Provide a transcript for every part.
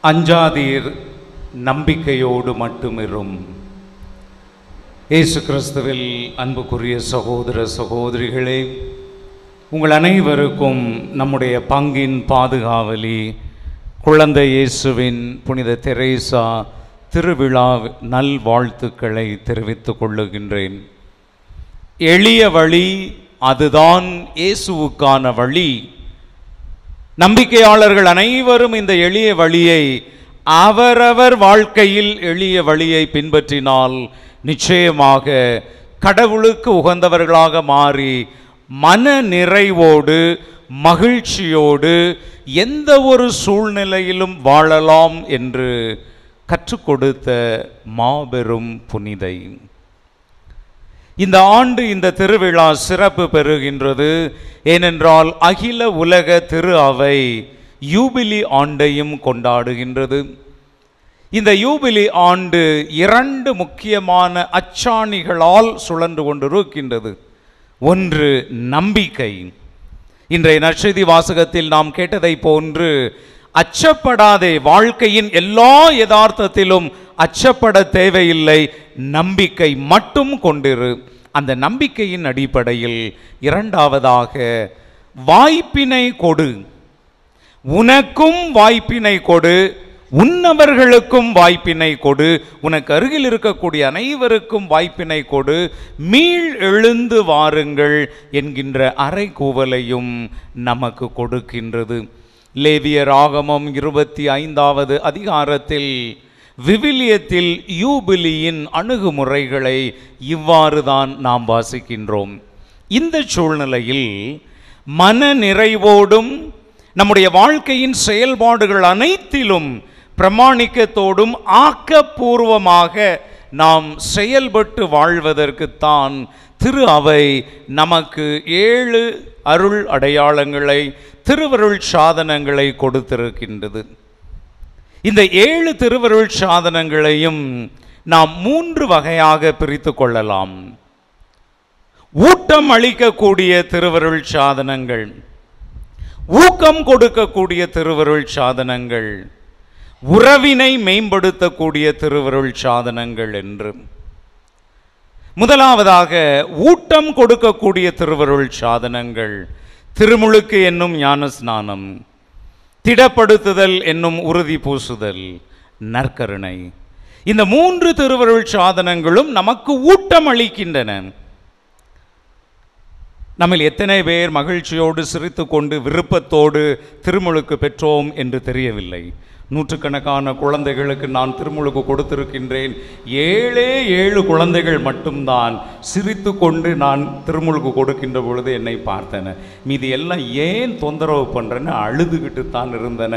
அஞ்சாதீர், நம்பிக்கையோடு மட்டுமிரும். இயேசு கிறிஸ்துவில் அன்புக்குரிய சகோதர சகோதரிகளே, உங்கள் அனைவருக்கும் நம்முடைய பங்கின் பாதுகாவலி குழந்தை இயேசுவின் புனித தெரேசா திருவிழா நல்வாழ்த்துக்களை தெரிவித்துக் கொள்ளுகின்றேன். எளிய வழி, அதுதான் இயேசுவுக்கான வழி. நம்பிக்கையாளர்கள் அனைவரும் இந்த எளிய வழியை, அவரவர் வாழ்க்கையில் எளிய வழியை பின்பற்றினால் நிச்சயமாக கடவுளுக்கு உகந்தவர்களாக மாறி மன நிறைவோடு மகிழ்ச்சியோடு எந்த ஒரு சூழ்நிலையிலும் வாழலாம் என்று கற்றுக் கொடுத்த மாபெரும் புனிதை. இந்த ஆண்டு இந்த திருவிழா சிறப்பு பெறுகின்றது. ஏனென்றால் அகில உலக திரு அவை யூபிலி ஆண்டையும் கொண்டாடுகின்றது. இந்த யூபிலி ஆண்டு 2 முக்கியமான அச்சாணிகளால் சுழன்று கொண்டிருக்கின்றது. ஒன்று நம்பிக்கை. இன்றைய நற்செய்தி வாசகத்தில் நாம் கேட்டதை போன்று அச்சப்படாதே, வாழ்க்கையின் எல்லா யதார்த்தத்திலும் அச்சப்பட தேவையில்லை, நம்பிக்கை மட்டும் கொண்டிரு. அந்த நம்பிக்கையின் அடிப்படையில் இரண்டாவதாக வாய்ப்பினை கொடு. உனக்கும் வாய்ப்பினை கொடு, உன்னவர்களுக்கும் வாய்ப்பினை கொடு, உனக்கு அருகில் இருக்கக்கூடிய அனைவருக்கும் வாய்ப்பினை கொடு, மீள் எழுந்து வாருங்கள் என்கின்ற அறைகூவலையும் நமக்கு கொடுக்கின்றது. லேவியர் ஆகமம் 25வது அதிகாரத்தில் விவிலியத்தில் யூபிலியின் அணுகுமுறைகளை இவ்வாறு தான் நாம் வாசிக்கின்றோம். இந்த சூழ்நிலையில் மன நிறைவோடும் நம்முடைய வாழ்க்கையின் செயல்பாடுகள் அனைத்திலும் பிரமாணிக்கத்தோடும் ஆக்கப்பூர்வமாக நாம் செயல்பட்டு வாழ்வதற்குத்தான் திரு அவை நமக்கு 7 அருள் அடையாளங்களை, திருவருள் சாதனங்களை கொடுத்திருக்கின்றது. இந்த 7 திருவருள் சாதனங்களையும் நாம் 3 வகையாக பிரித்து கொள்ளலாம். ஊட்டம் அளிக்கக்கூடிய திருவருள் சாதனங்கள், ஊக்கம் கொடுக்கக்கூடிய திருவருள் சாதனங்கள், உறவினை மேம்படுத்தக்கூடிய திருவருள் சாதனங்கள் என்று. முதலாவதாக ஊட்டம் கொடுக்கக்கூடிய திருவருள் சாதனங்கள், திருமுழுக்கு என்னும் ஞான ஸ்நானம், திடப்படுத்துதல் என்னும் உறுதி பூசுதல், நற்கருணை. இந்த 3 திருவருள் சாதனங்களும் நமக்கு ஊட்டம் அளிக்கின்றன. நம்மில் எத்தனை பேர் மகிழ்ச்சியோடு சிரித்து கொண்டு விருப்பத்தோடு திருமுழுக்கு பெற்றோம் என்று தெரியவில்லை. நூற்றுக்கணக்கான குழந்தைகளுக்கு நான் திருமுழுக்கு கொடுத்திருக்கின்றேன். 7 குழந்தைகள் மட்டும்தான் சிரித்து கொண்டு நான் திருமுழுக்கு கொடுக்கின்ற பொழுது என்னை பார்த்தன. மீதி எல்லாம் ஏன் தொந்தரவு பண்ணுறேன்னு அழுதுகிட்டு தான் இருந்தன.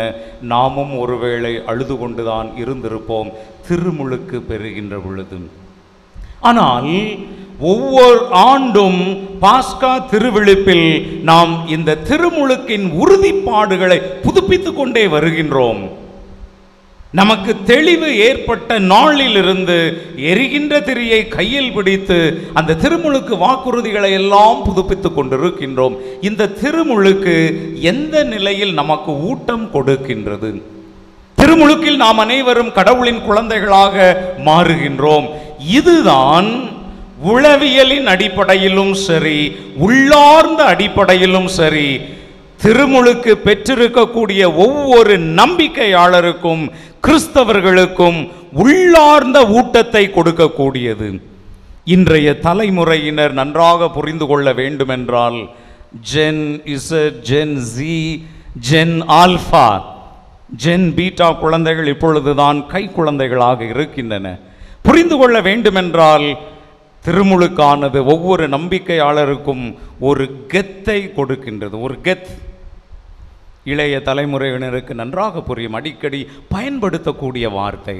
நாமும் ஒருவேளை அழுது கொண்டு தான் இருந்திருப்போம் திருமுழுக்கு பெறுகின்ற பொழுது. ஆனால் ஒவ்வொரு ஆண்டும் பாஸ்கா திருவிழிப்பில் நாம் இந்த திருமுழுக்கின் உறுதிப்பாடுகளை புதுப்பித்துக் கொண்டே வருகின்றோம். நமக்கு தெளிவு ஏற்பட்ட நாளிலிருந்து எரிகின்ற திரியை கையில் பிடித்து அந்த திருமுழுக்கு வாக்குறுதிகளை எல்லாம் புதுப்பித்துக் கொண்டிருக்கின்றோம். இந்த திருமுழுக்கு எந்த நிலையில் நமக்கு ஊட்டம் கொடுக்கின்றது? திருமுழுக்கில் நாம் அனைவரும் கடவுளின் குழந்தைகளாக மாறுகின்றோம். இதுதான் உளவியலின் அடிப்படையிலும் சரி, உள்ளார்ந்த அடிப்படையிலும் சரி, திருமுழுக்கு பெற்றிருக்கக்கூடிய ஒவ்வொரு நம்பிக்கையாளருக்கும் கிறிஸ்தவர்களுக்கும் உள்ளார்ந்த ஊட்டத்தை கொடுக்கக்கூடியது. இன்றைய தலைமுறையினர் நன்றாக புரிந்து கொள்ள வேண்டுமென்றால் gen Z, gen Z, gen alpha, gen beta குழந்தைகள் இப்பொழுதுதான் கை குழந்தைகளாக இருக்கின்றன. புரிந்து கொள்ள வேண்டுமென்றால் திருமுழுக்கானது ஒவ்வொரு நம்பிக்கையாளருக்கும் ஒரு கெத்தை கொடுக்கின்றது. ஒரு கெத் இளைய தலைமுறையினருக்கு நன்றாக புரியும், அடிக்கடி பயன்படுத்தக்கூடிய வார்த்தை.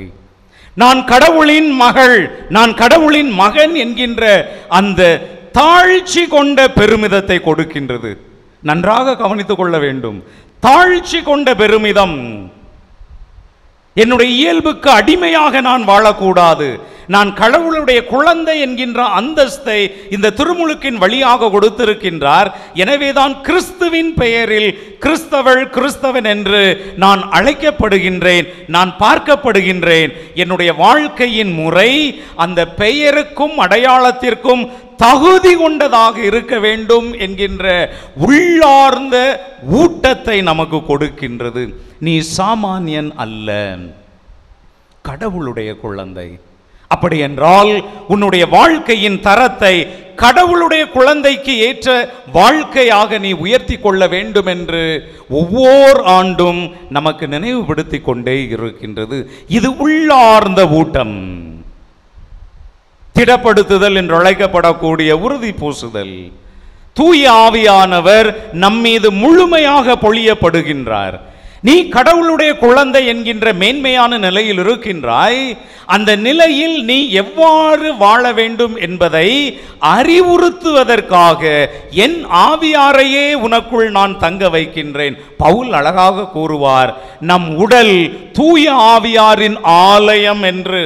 நான் கடவுளின் மகள், நான் கடவுளின் மகன் என்கின்ற அந்த தாழ்ச்சி கொண்ட பெருமிதத்தை கொடுக்கின்றது. நன்றாக கவனித்துக் கொள்ள வேண்டும். தாழ்ச்சி கொண்ட பெருமிதம். என்னுடைய இயல்புக்கு அடிமையாக நான் வாழக்கூடாது, நான் கடவுளுடைய குழந்தை என்கின்ற அந்தஸ்தை இந்த திருமுழுக்கின் வழியாக கொடுத்திருக்கின்றார். எனவேதான் கிறிஸ்துவின் பெயரில் கிறிஸ்தவள் கிறிஸ்தவன் என்று நான் அழைக்கப்படுகின்றேன், நான் பார்க்கப்படுகின்றேன். என்னுடைய வாழ்க்கையின் முறை அந்த பெயருக்கும் அடையாளத்திற்கும் தகுதி கொண்டதாக இருக்க வேண்டும் என்கின்ற உள்ளார்ந்த ஊட்டத்தை நமக்கு கொடுக்கின்றது. நீ சாமானியன் அல்ல, கடவுளுடைய குழந்தை. அப்படி என்றால் உன்னுடைய வாழ்க்கையின் தரத்தை கடவுளுடைய குழந்தைக்கு ஏற்ற வாழ்க்கையாக நீ உயர்த்தி கொள்ள வேண்டும் என்று ஒவ்வொரு ஆண்டும் நமக்கு நினைவுபடுத்தி கொண்டே இருக்கின்றது. இது உள்ளார்ந்த ஊட்டம். திடப்படுத்துதல் என்று அழைக்கப்படக்கூடிய உறுதி பூசுதல். தூய ஆவியானவர் நம்மீது முழுமையாக பொழியப்படுகின்றார். நீ கடவுளுடைய குழந்தை என்கின்ற மேன்மையான நிலையில் இருக்கின்றாய். அந்த நிலையில் நீ எவ்வாறு வாழ வேண்டும் என்பதை அறிவுறுத்துவதற்காக என் ஆவியாரையே உனக்குள் நான் தங்க வைக்கின்றேன். பவுல் அழகாக கூறுவார், நம் உடல் தூய ஆவியாரின் ஆலயம் என்று.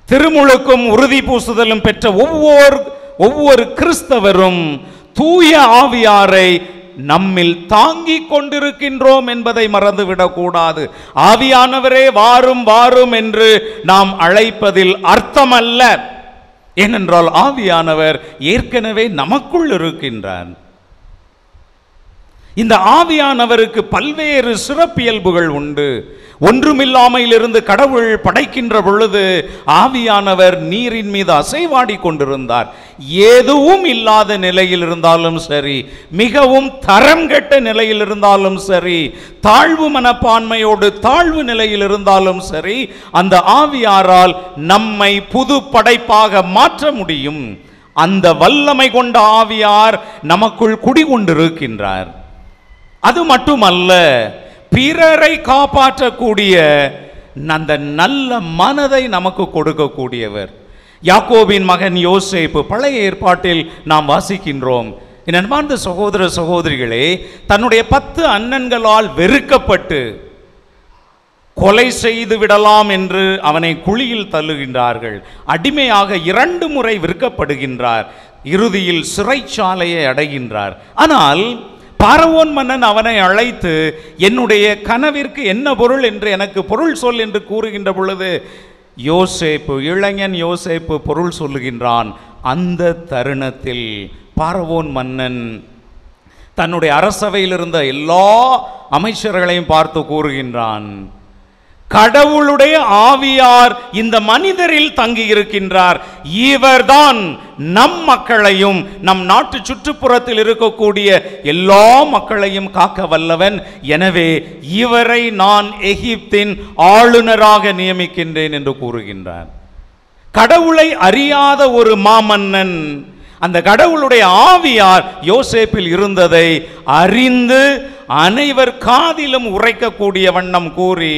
திருமுழுக்கும் உறுதி பூசுதலும் பெற்ற ஒவ்வொரு கிறிஸ்தவரும் தூய ஆவியாரை நம்மில் தாங்கிக் கொண்டிருக்கின்றோம் என்பதை மறந்துவிடக் கூடாது. ஆவியானவரே வாரும் வாரும் என்று நாம் அழைப்பதில் அர்த்தமல்ல. ஏனென்றால் ஆவியானவர் ஏற்கனவே நமக்குள் இருக்கின்றார். இந்த ஆவியானவருக்கு பல்வேறு சிறப்பியல்புகள் உண்டு. ஒன்றுமில்லாமையிலிருந்து கடவுள் படைக்கின்ற பொழுது ஆவியானவர் நீரின் மீது அசைவாடி கொண்டிருந்தார். எதுவும் இல்லாத நிலையில் இருந்தாலும் சரி, மிகவும் தரம் கெட்ட நிலையில் இருந்தாலும் சரி, தாழ்வு மனப்பான்மையோடு தாழ்வு நிலையில் இருந்தாலும் சரி, அந்த ஆவியாரால் நம்மை புது படைப்பாக மாற்ற முடியும். அந்த வல்லமை கொண்ட ஆவியார் நமக்குள் குடிகொண்டிருக்கின்றார். அது மட்டுமல்ல, பிறரை காப்பாற்றக்கூடிய அந்த நல்ல மனதை நமக்கு கொடுக்கக்கூடியவர். யாக்கோபின் மகன் யோசேப்பு பழைய ஏற்பாட்டில் நாம் வாசிக்கின்றோம். என் அன்பார்ந்த சகோதர சகோதரிகளே, தன்னுடைய 10 அண்ணன்களால் வெறுக்கப்பட்டு கொலை செய்து விடலாம் என்று அவனை குழியில் தள்ளுகின்றார்கள். அடிமையாக 2 முறை விற்கப்படுகின்றார். இறுதியில் சிறைச்சாலையை அடைகின்றார். ஆனால் பார்வோன் மன்னன் அவனை அழைத்து, என்னுடைய கனவிற்கு என்ன பொருள் என்று எனக்கு பொருள் சொல் என்று கூறுகின்ற பொழுது யோசேப்பு, இளைஞன் யோசேப்பு பொருள் சொல்லுகின்றான். அந்த தருணத்தில் பார்வோன் மன்னன் தன்னுடைய அரசவையில் இருந்த எல்லா அமைச்சர்களையும் பார்த்து கூறுகின்றான், கடவுளுடைய ஆவியார் இந்த மனிதரில் தங்கி இருக்கின்றார். இவர்தான் நம் மக்களையும் நம் நாட்டு சுற்றுப்புறத்தில் இருக்கக்கூடிய எல்லா மக்களையும் காக்க வல்லவன். எனவே இவரை நான் எகிப்தின் ஆளுநராக நியமிக்கின்றேன் என்று கூறுகின்றார். கடவுளை அறியாத ஒரு மாமன்னன் அந்த கடவுளுடைய ஆவியார் யோசேப்பில் இருந்ததை அறிந்து அனைவர் காதிலும் உரைக்கக்கூடிய வண்ணம் கூறி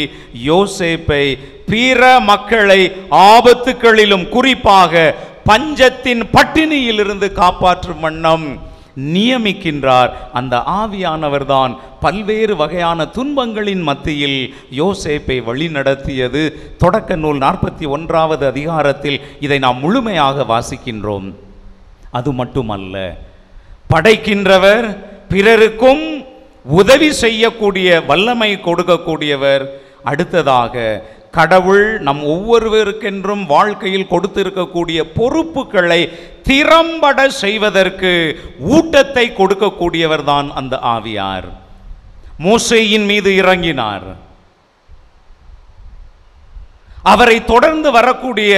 யோசேப்பை பிற மக்களை ஆபத்துக்களிலும் குறிப்பாக பஞ்சத்தின் பட்டினியில் இருந்து காப்பாற்றும் வண்ணம் நியமிக்கின்றார். அந்த ஆவியானவர் தான் பல்வேறு வகையான துன்பங்களின் மத்தியில் யோசேப்பை வழி நடத்தியது. தொடக்க நூல் 41வது அதிகாரத்தில் இதை நாம் முழுமையாக வாசிக்கின்றோம். அது மட்டுமல்ல, படைக்கின்றவர், பிறருக்கும் உதவி செய்யக்கூடிய வல்லமை கொடுக்கக்கூடியவர். அடுத்ததாக கடவுள் நம் ஒவ்வொருவருக்கென்றும் வாழ்க்கையில் கொடுத்திருக்கக்கூடிய பொறுப்புகளை திறம்பட செய்வதற்கு ஊட்டத்தை கொடுக்கக்கூடியவர் தான் அந்த ஆவியார். மோசேயின் மீது இறங்கினார். அவரை தொடர்ந்து வரக்கூடிய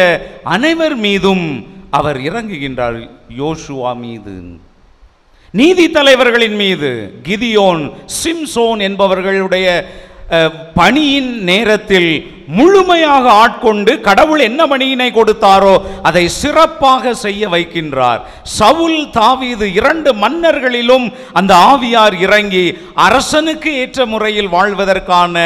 அனைவர் மீதும் அவர் இறங்குகின்றார். யோசுவா மீது, நீதி தலைவர்களின் மீது, கிதியோன், சிம்சோன் என்பவர்களுடைய பணியின் நேரத்தில் முழுமையாக ஆட்கொண்டு கடவுள் என்ன பணியினை கொடுத்தாரோ அதை சிறப்பாக செய்ய வைக்கின்றார். சவுல், தாவீது 2 மன்னர்களிலும் அந்த ஆவியார் இறங்கி அரசனுக்கு ஏற்ற முறையில் வாழ்வதற்கான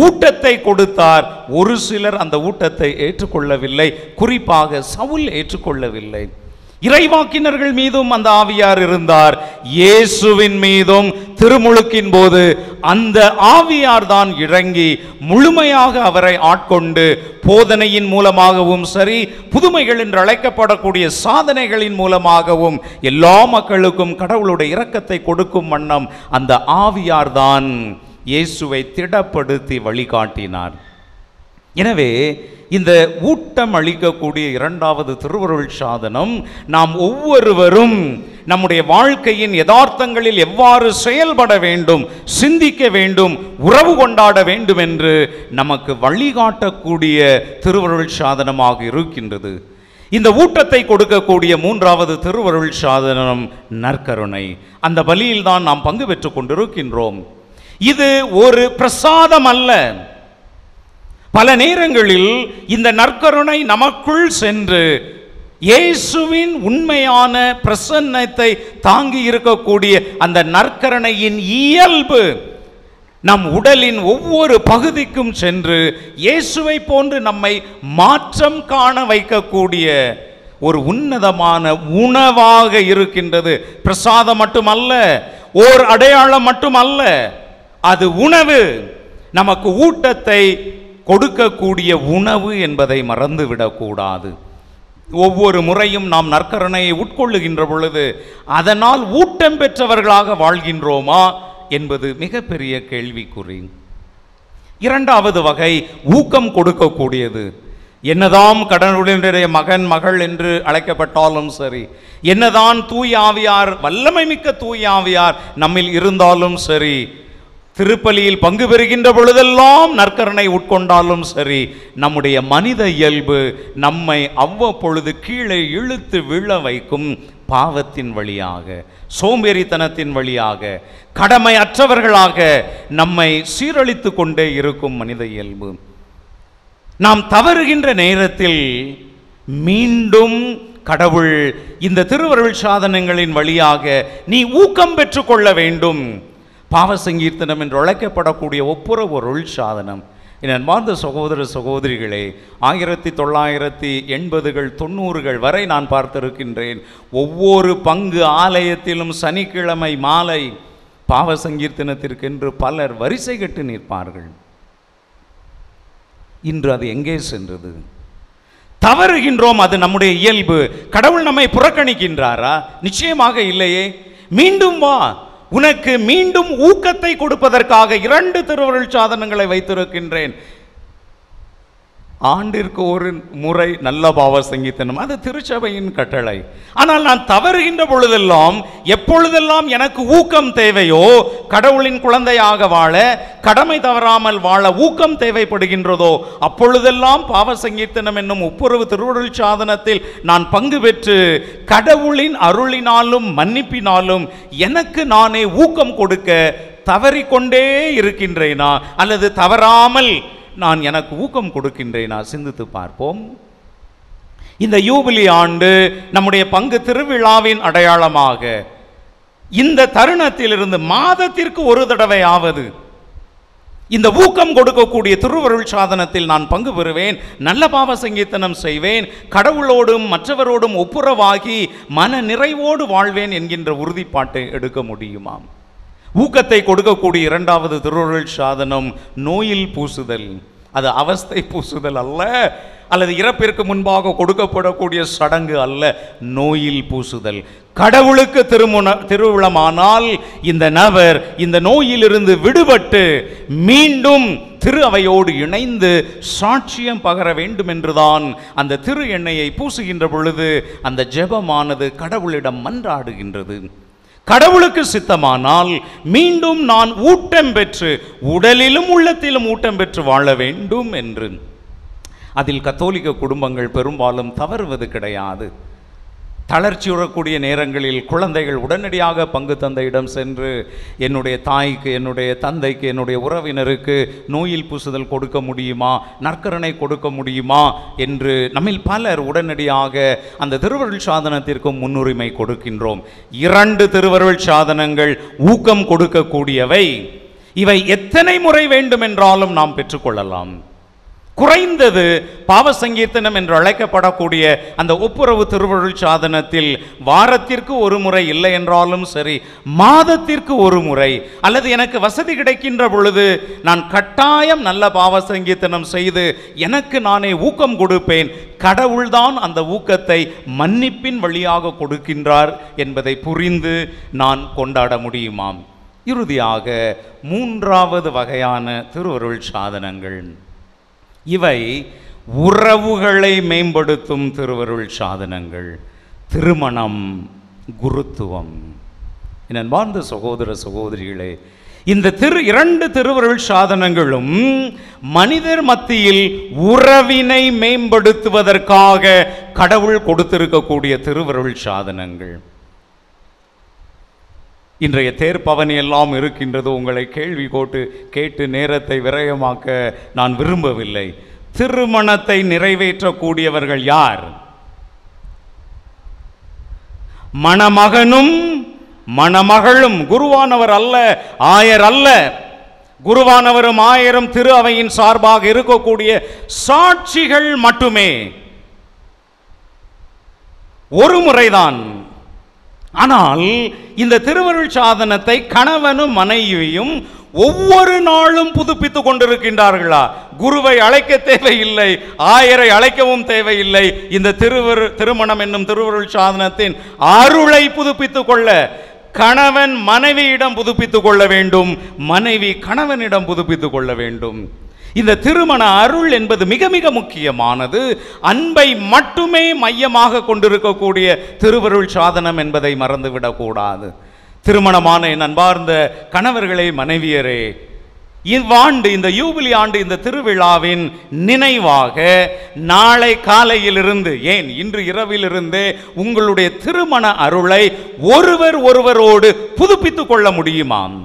ஊட்டத்தை கொடுத்தார். ஒரு சிலர் அந்த ஊட்டத்தை ஏற்றுக்கொள்ளவில்லை. குறிப்பாக சவுல் ஏற்றுக்கொள்ளவில்லை. இறைவாக்கினர்கள் மீதும் அந்த ஆவியார் இருந்தார். இயேசுவின் மீதும் திருமுழுக்கின் போது அந்த ஆவியார் தான் இறங்கி முழுமையாக அவரை ஆட்கொண்டு போதனையின் மூலமாகவும் சரி, புதுமைகள் என்று அழைக்கப்படக்கூடிய சாதனைகளின் மூலமாகவும் எல்லா மக்களுக்கும் கடவுளுடைய இரக்கத்தை கொடுக்கும் வண்ணம் அந்த ஆவியார் தான் இயேசுவை திடப்படுத்தி வழிகாட்டினார். எனவே இந்த ஊட்டம் அளிக்கக்கூடிய இரண்டாவது திருவருள் சாதனம் நாம் ஒவ்வொருவரும் நம்முடைய வாழ்க்கையின் யதார்த்தங்களில் எவ்வாறு செயல்பட வேண்டும், சிந்திக்க வேண்டும், உறவு கொண்டாட வேண்டும் என்று நமக்கு வழிகாட்டக்கூடிய திருவருள் சாதனமாக இருக்கின்றது. இந்த ஊட்டத்தை கொடுக்கக்கூடிய மூன்றாவது திருவருள் சாதனம் நற்கருணை. அந்த பலியில் தான் நாம் பங்கு பெற்றுக் கொண்டிருக்கின்றோம். இது ஒரு பிரசாதம் அல்ல. பல நேரங்களில் இந்த நற்கருணை நமக்குள் சென்று இயேசுவின் உண்மையான பிரசன்னத்தை தாங்கி இருக்கக்கூடிய அந்த நற்கருணையின் இயல்பு நம் உடலின் ஒவ்வொரு பகுதிக்கும் சென்று இயேசுவை போன்று நம்மை மாற்றம் காண வைக்கக்கூடிய ஒரு உன்னதமான உணவாக இருக்கின்றது. பிரசாதம் மட்டுமல்ல, ஓர் அடையாளம் மட்டுமல்ல, அது உணவு. நமக்கு ஊட்டத்தை கொடுக்கக்கூடிய உணவு என்பதை மறந்துவிடக்கூடாது. ஒவ்வொரு முறையும் நாம் நற்கருணையை உட்கொள்ளுகின்ற பொழுது அதனால் ஊட்டம் பெற்றவர்களாக வாழ்கின்றோமா என்பது மிகப்பெரிய கேள்விக்குறி. இரண்டாவது வகை ஊக்கம் கொடுக்கக்கூடியது. என்னதான் கடவுளுடைய மகன் மகள் என்று அழைக்கப்பட்டாலும் சரி, என்னதான் தூய ஆவியார், வல்லமை மிக்க தூய ஆவியார் நம்மில் இருந்தாலும் சரி, திருப்பலியில் பங்கு பெறுகின்ற பொழுதெல்லாம் நற்கருணை உட்கொண்டாலும் சரி, நம்முடைய மனித இயல்பு நம்மை அவ்வப்பொழுது கீழே இழுத்து விழ வைக்கும். பாவத்தின் வழியாக, சோம்பேறித்தனத்தின் வழியாக, கடமை அற்றவர்களாக நம்மை சீரழித்து கொண்டே இருக்கும் மனித இயல்பு. நாம் தவறுகின்ற நேரத்தில் மீண்டும் கடவுள் இந்த திருவருள் சாதனங்களின் வழியாக நீ ஊக்கம் பெற்றுக்கொள்ள வேண்டும். பாவ சங்கீர்த்தனம் என்று அழைக்கப்படக்கூடிய ஒப்புரவொருள் சாதனம். என் அன்பார்ந்த சகோதர சகோதரிகளே, 1980கள் 90கள் வரை நான் பார்த்திருக்கின்றேன். ஒவ்வொரு பங்கு ஆலயத்திலும் சனிக்கிழமை மாலை பாவ சங்கீர்த்தனத்திற்கென்று பலர் வரிசை கட்டு நிற்பார்கள். இன்று அது எங்கே சென்றது? தவறுகின்றோம், அது நம்முடைய இயல்பு. கடவுள் நம்மை புறக்கணிக்கின்றாரா? நிச்சயமாக இல்லையே. மீண்டும் வா, உனக்கு மீண்டும் ஊக்கத்தை கொடுப்பதற்காக 2 திருவருள் சாதனங்களை வைத்திருக்கின்றேன். ஆண்டிற்கு ஒரு முறை நல்ல பாவ சங்கீர்த்தனம், அது திருச்சபையின் கட்டளை. ஆனால் நான் தவறுகின்ற பொழுதெல்லாம், எப்பொழுதெல்லாம் எனக்கு ஊக்கம் தேவையோ, கடவுளின் குழந்தையாக வாழ, கடமை தவறாமல் வாழ ஊக்கம் தேவைப்படுகின்றதோ, அப்பொழுதெல்லாம் பாவ சங்கீர்த்தனம் என்னும் ஒப்புரவு திருவருள் சாதனத்தில் நான் பங்கு பெற்று கடவுளின் அருளினாலும் மன்னிப்பினாலும் எனக்கு நானே ஊக்கம் கொடுக்க தவறிக்கொண்டே இருக்கின்றேனா, அல்லது தவறாமல் நான் எனக்கு ஊக்கம் கொடுக்கின்றேனா? சிந்தித்து பார்ப்போம். இந்த யூபிலி ஆண்டு நம்முடைய பங்கு திருவிழாவின் அடையாளமாக இந்த தருணத்திலிருந்து மாதத்திற்கு ஒரு தடவையாவது இந்த ஊக்கம் கொடுக்கக்கூடிய திருவருள் சாதனத்தில் நான் பங்கு பெறுவேன், நல்ல பாவ சங்கீர்த்தனம் செய்வேன், கடவுளோடும் மற்றவரோடும் ஒப்புரவாகி மன நிறைவோடு வாழ்வேன் என்கின்ற உறுதிப்பாட்டை எடுக்க முடியுமா? ஊக்கத்தை கொடுக்கக்கூடிய இரண்டாவது திருவருள் சாதனம் நோயில் பூசுதல். அது அவஸ்தை பூசுதல் அல்ல, அல்லது இறப்பிற்கு முன்பாக கொடுக்கப்படக்கூடிய சடங்கு அல்ல. நோயில் பூசுதல். கடவுளுக்கு திருவுளமானால் இந்த நபர் இந்த நோயிலிருந்து விடுபட்டு மீண்டும் திரு அவையோடு இணைந்து சாட்சியம் பகர வேண்டும் என்றுதான் அந்த திரு எண்ணெயை பூசுகின்ற பொழுது அந்த ஜெபமானது கடவுளிடம் மன்றாடுகின்றது. கடவுளுக்கு சித்தமானால் மீண்டும் நான் ஊட்டம் பெற்று, உடலிலும் உள்ளத்திலும் ஊட்டம் பெற்று வாழ வேண்டும் என்று. அதில் கத்தோலிக்க குடும்பங்கள் பெரும்பாலும் தவறுவது கிடையாது. தளர்ச்சியுறக்கூடிய நேரங்களில் குழந்தைகள் உடனடியாக பங்கு தந்தையிடம் சென்று என்னுடைய தாய்க்கு, என்னுடைய தந்தைக்கு, என்னுடைய உறவினருக்கு நோயில் பூசுதல் கொடுக்க முடியுமா, நற்கருணை கொடுக்க முடியுமா என்று நம்மில் பலர் உடனடியாக அந்த திருவருள் சாதனத்திற்கு முன்னுரிமை கொடுக்கின்றோம். 2 திருவருள் சாதனங்கள் ஊக்கம் கொடுக்கக்கூடியவை. இவை எத்தனை முறை வேண்டுமென்றாலும் நாம் பெற்றுக்கொள்ளலாம். குறைந்தது பாவ சங்கீர்த்தனம் என்று அழைக்கப்படக்கூடிய அந்த ஒப்புரவு திருவருள் சாதனத்தில் வாரத்திற்கு ஒரு முறை, இல்லை என்றாலும் சரி மாதத்திற்கு ஒரு முறை, அல்லது எனக்கு வசதி கிடைக்கின்ற பொழுது நான் கட்டாயம் நல்ல பாவ சங்கீர்த்தனம் செய்து எனக்கு நானே ஊக்கம் கொடுப்பேன். கடவுள்தான் அந்த ஊக்கத்தை மன்னிப்பின் வழியாக கொடுக்கின்றார் என்பதை புரிந்து நான் கொண்டாட முடியுமாம். இறுதியாக மூன்றாவது வகையான திருவருள் சாதனங்கள், இவை உறவுகளை மேம்படுத்தும் திருவருள் சாதனங்கள். திருமணம், குருத்துவம். என் அன்பார்ந்த சகோதர சகோதரிகளே, இந்த இரண்டு திருவருள் சாதனங்களும் மனிதர் மத்தியில் உறவினை மேம்படுத்துவதற்காக கடவுள் கொடுத்திருக்கக்கூடிய திருவருள் சாதனங்கள். இன்றைய தேர்ப்பவனி எல்லாம் இருக்கின்றது. உங்களை கேள்வி கேட்டு நேரத்தை விரயமாக்க நான் விரும்பவில்லை. திருமணத்தை நிறைவேற்றக்கூடியவர்கள் யார்? மணமகனும் மணமகளும். குருவானவர் அல்ல, ஆயர் அல்ல. குருவானவரும் ஆயரும் திரு அவையின் சார்பாக இருக்கக்கூடிய சாட்சிகள் மட்டுமே. ஒரு முறைதான். ஆனால் இந்த திருவருள் சாதனத்தை கணவனும் மனைவியும் ஒவ்வொரு நாளும் புதுப்பித்துக் கொண்டிருக்கின்றார்களா? குருவை அழைக்க தேவையில்லை, ஆயரை அழைக்கவும் தேவையில்லை. இந்த திருமணம் என்னும் திருவருள் சாதனத்தின் அருளை புதுப்பித்துக் கொள்ள கணவன் மனைவியிடம் புதுப்பித்துக் கொள்ள வேண்டும், மனைவி கணவனிடம் புதுப்பித்துக் கொள்ள வேண்டும். இந்த திருமண அருள் என்பது மிக மிக முக்கியமானது. அன்பை மட்டுமே மையமாக கொண்டிருக்கக்கூடிய திருவருள் சாதனம் என்பதை மறந்துவிடக்கூடாது. திருமணமான என் அன்பார்ந்த கணவர்களே, மனைவியரே, இவ்வாண்டு இந்த யூபிலி ஆண்டு இந்த திருவிழாவின் நினைவாக நாளை காலையிலிருந்து, ஏன் இன்று இரவிலிருந்தே உங்களுடைய திருமண அருளை ஒருவரோடு புதுப்பித்துக் கொள்ள முடியுமாம்.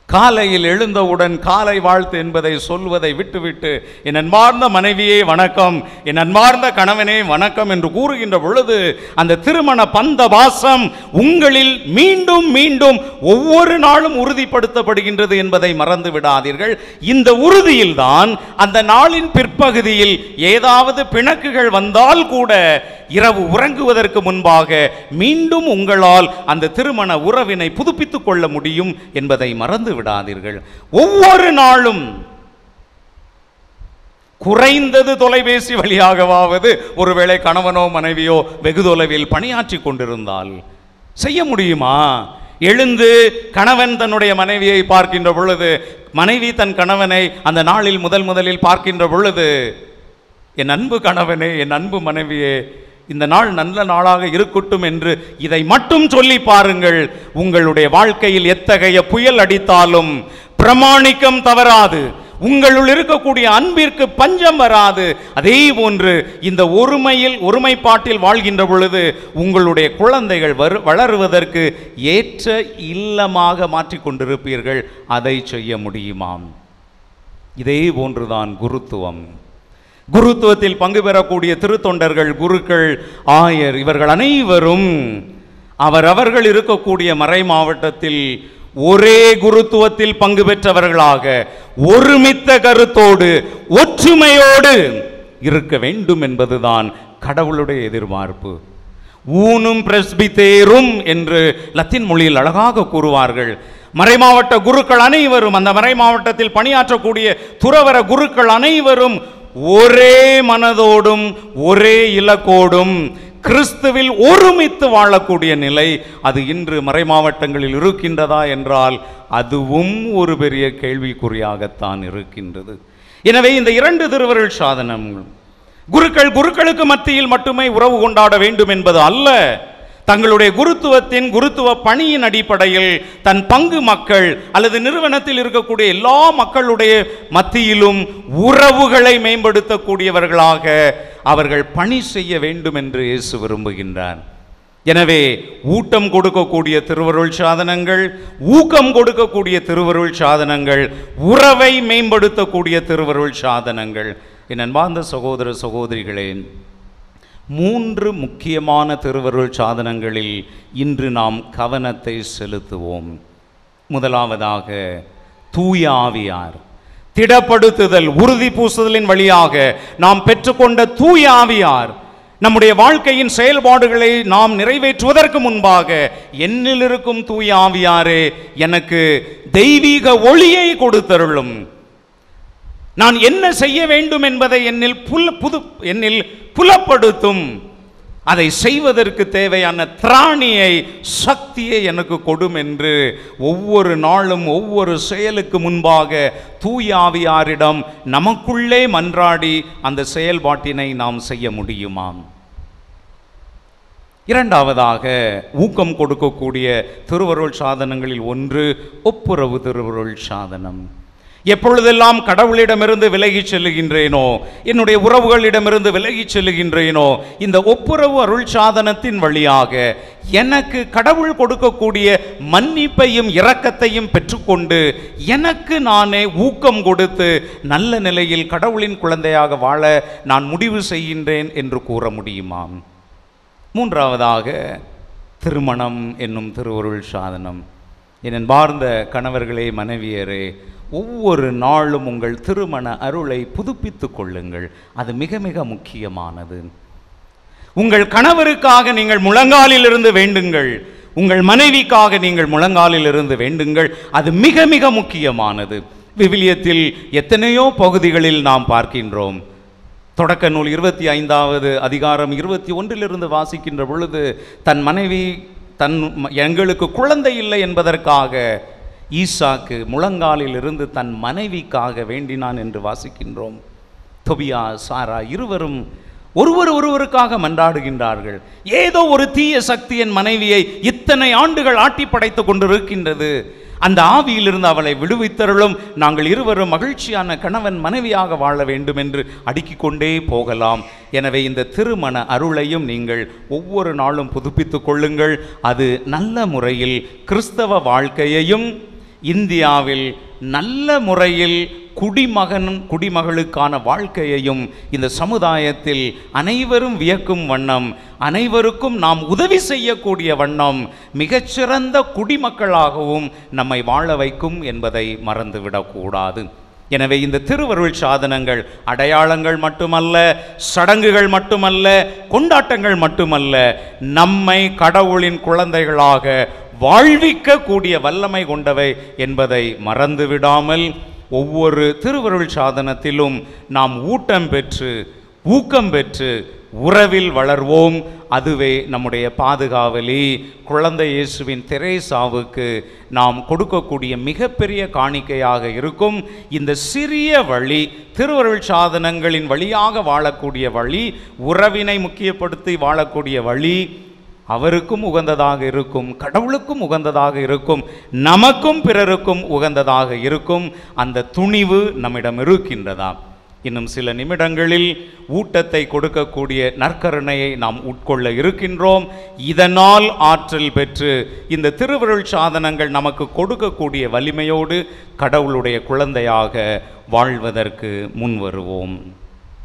காலையில் எழுந்தவுடன் காலை வாழ்த்து என்பதை சொல்வதை விட்டுவிட்டு என் அன்பார்ந்த மனைவியே வணக்கம், என் அன்பார்ந்த கணவனே வணக்கம் என்று கூறுகின்ற பொழுது அந்த திருமண பந்த வாசம் உங்களில் மீண்டும் மீண்டும் ஒவ்வொரு நாளும் உறுதிப்படுத்தப்படுகின்றது என்பதை மறந்து விடாதீர்கள். இந்த உறுதியில்தான் அந்த நாளின் பிற்பகுதியில் ஏதாவது பிணக்குகள் வந்தால் கூட இரவு உறங்குவதற்கு முன்பாக மீண்டும் உங்களால் அந்த திருமண உறவினை புதுப்பித்துக் கொள்ள முடியும் என்பதை மறந்து விடாதீர்கள். ஒவ்வொரு நாளும் குறைந்தது தொலைபேசி வழியாகவாவது, ஒருவேளை கணவனோ மனைவியோ வெகு தொலைவில் பணியாற்றி கொண்டிருந்தால் செய்ய முடியுமா? எழுந்து கணவன் தன்னுடைய மனைவியை பார்க்கின்ற பொழுது, மனைவி தன் கணவனை அந்த நாளில் முதலில் பார்க்கின்ற பொழுது, என் அன்பு கணவனே, என் அன்பு மனைவியே, இந்த நாள் நல்ல நாளாக இருக்கட்டும் என்று இதை மட்டும் சொல்லி பாருங்கள். உங்களுடைய வாழ்க்கையில் எத்தகைய புயல் அடித்தாலும் பிரமாணிக்கம் தவறாது, உங்களுள் இருக்கக்கூடிய அன்பிற்கு பஞ்சம் வராது. அதே போன்று இந்த ஒருமைப்பாட்டில் வாழ்கின்ற பொழுது உங்களுடைய குழந்தைகள் வளருவதற்கு ஏற்ற இல்லமாக மாற்றிக்கொண்டிருப்பீர்கள். அதை செய்ய முடியுமாம். இதே போன்றுதான் குருத்துவம். குருத்துவத்தில் பங்கு பெறக்கூடிய திருத்தொண்டர்கள், குருக்கள், ஆயர், இவர்கள் அனைவரும் அவரவர்கள் இருக்கக்கூடிய மறை மாவட்டத்தில் ஒரே குருத்துவத்தில் பங்கு பெற்றவர்களாக ஒருமித்த கருத்தோடு ஒற்றுமையோடு இருக்க வேண்டும் என்பதுதான் கடவுளுடைய எதிர்பார்ப்பு. ஊனும் பிரஸ்பிதேரும் என்று லத்தீன் மொழியில் அழகாக கூறுவார்கள். மறைமாவட்ட குருக்கள் அனைவரும், அந்த மறை மாவட்டத்தில் பணியாற்றக்கூடிய துறவர குருக்கள் அனைவரும் ஒரே மனதோடும் ஒரே இலக்கோடும் கிறிஸ்துவில் ஒருமித்து வாழக்கூடிய நிலை அது இன்று மறை மாவட்டங்களில் இருக்கின்றதா என்றால் அதுவும் ஒரு பெரிய கேள்விக்குறியாகத்தான் இருக்கின்றது. எனவே இந்த இரண்டு திருவருள் சாதனங்கள் குருக்களுக்கு மத்தியில் மட்டுமே உறவு கொண்டாட வேண்டும் என்பது அல்ல. தங்களுடைய குருத்துவ பணியின் அடிப்படையில் தன் பங்கு மக்கள் அல்லது நிறுவனத்தில் இருக்கக்கூடிய எல்லா மக்களுடைய மத்தியிலும் உறவுகளை மேம்படுத்தக்கூடியவர்களாக அவர்கள் பணி செய்ய வேண்டும் என்று இயேசு விரும்புகின்றார். எனவே ஊட்டம் கொடுக்கக்கூடிய திருவருள் சாதனங்கள், ஊக்கம் கொடுக்கக்கூடிய திருவருள் சாதனங்கள், உறவை மேம்படுத்தக்கூடிய திருவருள் சாதனங்கள். என் அன்பார்ந்த சகோதர சகோதரிகளே, மூன்று முக்கியமான திருவருள் சாதனங்களில் இன்று நாம் கவனத்தை செலுத்துவோம். முதலாவதாக தூய ஆவியார். திடப்படுத்துதல், உறுதி பூசுதலின் வழியாக நாம் பெற்றுக்கொண்ட தூய ஆவியார் நம்முடைய வாழ்க்கையின் செயல்பாடுகளை நாம் நிறைவேற்றுவதற்கு முன்பாக, என்னில் இருக்கும் தூய ஆவியாரே எனக்கு தெய்வீக ஒளியை கொடுத்தருளும், நான் என்ன செய்ய வேண்டும் என்பதை என்னில் புலப்படுத்தும், அதை செய்வதற்கு தேவையான திராணியை, சக்தியை எனக்கு கொடும் என்று ஒவ்வொரு நாளும் ஒவ்வொரு செயலுக்கு முன்பாக தூய ஆவியாரிடம் நமக்குள்ளே மன்றாடி அந்த செயல்பாட்டினை நாம் செய்ய முடியுமாம். இரண்டாவதாக, ஊக்கம் கொடுக்கக்கூடிய திருவருள் சாதனங்களில் ஒன்று ஒப்புரவு திருவருள் சாதனம். எப்பொழுதெல்லாம் கடவுளிடமிருந்து விலகி செல்லுகின்றேனோ, என்னுடைய உறவுகளிடமிருந்து விலகி செல்லுகின்றேனோ, இந்த ஒப்புரவு அருள் சாதனத்தின் வழியாக எனக்கு கடவுள் கொடுக்கக்கூடிய மன்னிப்பையும் இரக்கத்தையும் பெற்றுக்கொண்டு எனக்கு நானே ஊக்கம் கொடுத்து நல்ல நிலையில் கடவுளின் குழந்தையாக வாழ நான் முடிவு செய்கின்றேன் என்று கூற முடியுமாம். மூன்றாவதாக, திருமணம் என்னும் திருவருள் சாதனம். என் அன்பார்ந்த கணவர்களே, மனைவியரே, ஒவ்வொரு நாளும் உங்கள் திருமண அருளை புதுப்பித்து கொள்ளுங்கள். அது மிக மிக முக்கியமானது. உங்கள் கணவருக்காக நீங்கள் முழங்காலில் இருந்து வேண்டுங்கள், உங்கள் மனைவிக்காக நீங்கள் முழங்காலில் இருந்து வேண்டுங்கள். அது மிக மிக முக்கியமானது. விவிலியத்தில் எத்தனையோ பகுதிகளில் நாம் பார்க்கின்றோம். தொடக்க நூல் 25வது அதிகாரம் 21 வாசிக்கின்ற பொழுது, தன் மனைவி எங்களுக்கு குழந்தை இல்லை என்பதற்காக ஈசாக்கு முழங்காலில் இருந்து தன் மனைவிக்காக வேண்டினான் என்று வாசிக்கின்றோம். தொபியா, சாரா இருவரும் ஒருவருக்காக மன்றாடுகின்றார்கள். ஏதோ ஒரு தீய சக்தி என் மனைவியை இத்தனை ஆண்டுகள் ஆட்டி படைத்து கொண்டிருக்கின்றது, அந்த ஆவியிலிருந்து அவளை விடுவித்தருளும், நாங்கள் இருவரும் மகிழ்ச்சியான கணவன் மனைவியாக வாழ வேண்டும் என்று அடுக்கிக் கொண்டே போகலாம். எனவே இந்த திருமண அருளையும் நீங்கள் ஒவ்வொரு நாளும் புதுப்பித்து கொள்ளுங்கள். அது நல்ல முறையில் கிறிஸ்தவ வாழ்க்கையையும் இந்தியாவில் நல்ல முறையில் குடிமகளுக்கான வாழ்க்கையையும் இந்த சமுதாயத்தில் அனைவரும் வியக்கும் வண்ணம், அனைவருக்கும் நாம் உதவி செய்யக்கூடிய வண்ணம் மிகச்சிறந்த குடிமக்களாகவும் நம்மை வாழ வைக்கும் என்பதை மறந்துவிடக்கூடாது. எனவே இந்த திருவருள் சாதனங்கள் அடையாளங்கள் மட்டுமல்ல, சடங்குகள் மட்டுமல்ல, கொண்டாட்டங்கள் மட்டுமல்ல, நம்மை கடவுளின் குழந்தைகளாக வாழ்விக்க கூடிய வல்லமை கொண்டவை என்பதை மறந்துவிடாமல் ஒவ்வொரு திருவருள் சாதனத்திலும் நாம் ஊட்டம் பெற்று ஊக்கம் பெற்று உறவில் வளர்வோம். அதுவே நம்முடைய பாதுகாவலி குழந்தை இயேசுவின் தெரேசாவுக்கு நாம் கொடுக்கக்கூடிய மிகப்பெரிய காணிக்கையாக இருக்கும். இந்த சிறிய வழி, திருவருள் சாதனங்களின் வழியாக வாழக்கூடிய வழி, உறவினை முக்கியப்படுத்தி வாழக்கூடிய வழி அவருக்கும் உகந்ததாக இருக்கும், கடவுளுக்கும் உகந்ததாக இருக்கும், நமக்கும் பிறருக்கும் உகந்ததாக இருக்கும். அந்த துணிவு நம்மிடம் இருக்கின்றதா? இன்னும் சில நிமிடங்களில் ஊட்டத்தை கொடுக்கக்கூடிய நற்கருணையை நாம் உட்கொள்ள இருக்கின்றோம். இதனால் ஆற்றல் பெற்று இந்த திருவருள் சாதனங்கள் நமக்கு கொடுக்கக்கூடிய வலிமையோடு கடவுளுடைய குழந்தையாக வாழ்வதற்கு முன்வருவோம்.